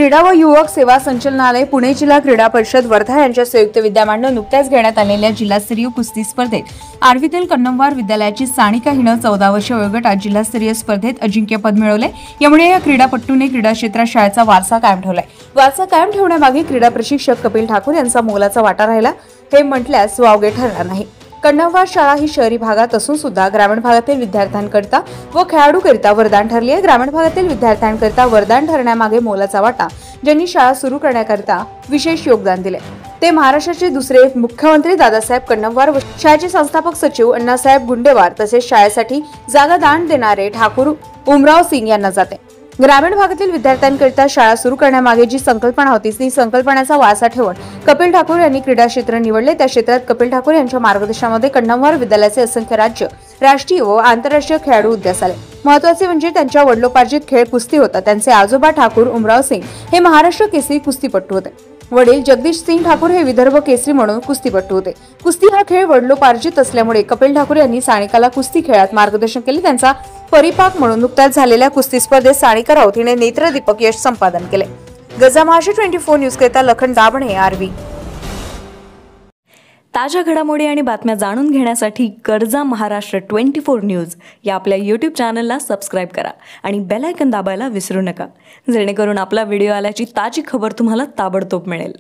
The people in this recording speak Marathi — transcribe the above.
क्रीडा व युवक सेवा संचालनालय, पुणे जिल्हा क्रीडा परिषद वर्धा यांच्या संयुक्त विद्यमाने नुकत्याच घेण्यात आलेल्या जिल्हास्तरीय कुस्ती स्पर्धेत आर्वीतील कन्नमवार विद्यालयाची सानिका हिनं 14 वर्ष वयोगटात जिल्हास्तरीय स्पर्धेत अजिंक्यपद मिळवले। यामुळे या क्रीडापटूने क्रीडा क्षेत्रात शाळेचा वारसा कायम ठेवलाय। वारसा कायम ठेवण्यामागे क्रीडा प्रशिक्षक कपिल ठाकूर यांचा मोलाचा वाटा राहिला हे म्हटल्यास वावगे ठरणार नाही। कन्नमवार शाळा ही शहरी भागात असून सुद्धा ग्रामीण भागातील विद्यार्थ्यांकरता व खेळाडूकरिता वरदान ठरली आहे। ग्रामीण भागातील विद्यार्थ्यांकरता वरदान ठरण्यामागे मोलाचा वाटा ज्यांनी शाळा सुरू करण्याकरता विशेष योगदान दिले ते महाराष्ट्राचे दुसरे मुख्यमंत्री दादासाहेब कन्नमवार व शाळेचे संस्थापक सचिव अण्णासाहेब गुंडेवार तसेच शाळेसाठी जागा दान देणारे ठाकूर उमराव सिंग यांना जाते। ग्रामीण भागातील विद्यार्थ्यांकरिता शाळा सुरू करण्यामागे जी संकल्पना होती ती संकल्पनेचा वारसा ठेवून कपिल ठाकूर यांनी क्रीडा क्षेत्र निवडले। त्या क्षेत्रात कपिल ठाकूर यांच्या मार्गदर्शनामध्ये कन्नमवार विद्यालयाचे असंख्य राज्य, राष्ट्रीय व आंतरराष्ट्रीय खेळाडू उदयास आले। महत्त्वाचे म्हणजे त्यांच्या वडिलोपार्जित खेळ कुस्ती होता। त्यांचे आजोबा ठाकूर उमराव सिंग हे महाराष्ट्र केसरी कुस्तीपटू होते। वडील जगदीश सिंग ठाकूर हे विदर्भ केसरी म्हणून कुस्तीपटू होते। कुस्ती हा खेळ वडिलोपार्जित असल्यामुळे कपिल ठाकूर यांनी सानिकाला कुस्ती खेळात मार्गदर्शन केले। त्यांचा परिपाक म्हणून नुकत्याच झालेल्या कुस्ती स्पर्धेत सानिका राऊत हिने नेत्रदीपक यश संपादन केले। गजा महाराष्ट्र 24 न्यूज करता लखन दाभणे, आरवी। ताज्या घडामोडी आणि बातम्या जाणून घेण्यासाठी गरजा महाराष्ट्र 24 न्यूज या आपल्या YouTube चॅनलला सबस्क्राइब करा आणि बेल आयकॉन दाबायला विसरू नका, जेणेकरून आपला व्हिडिओ आल्याची ताजी खबर तुम्हाला ताबडतोब मिळेल।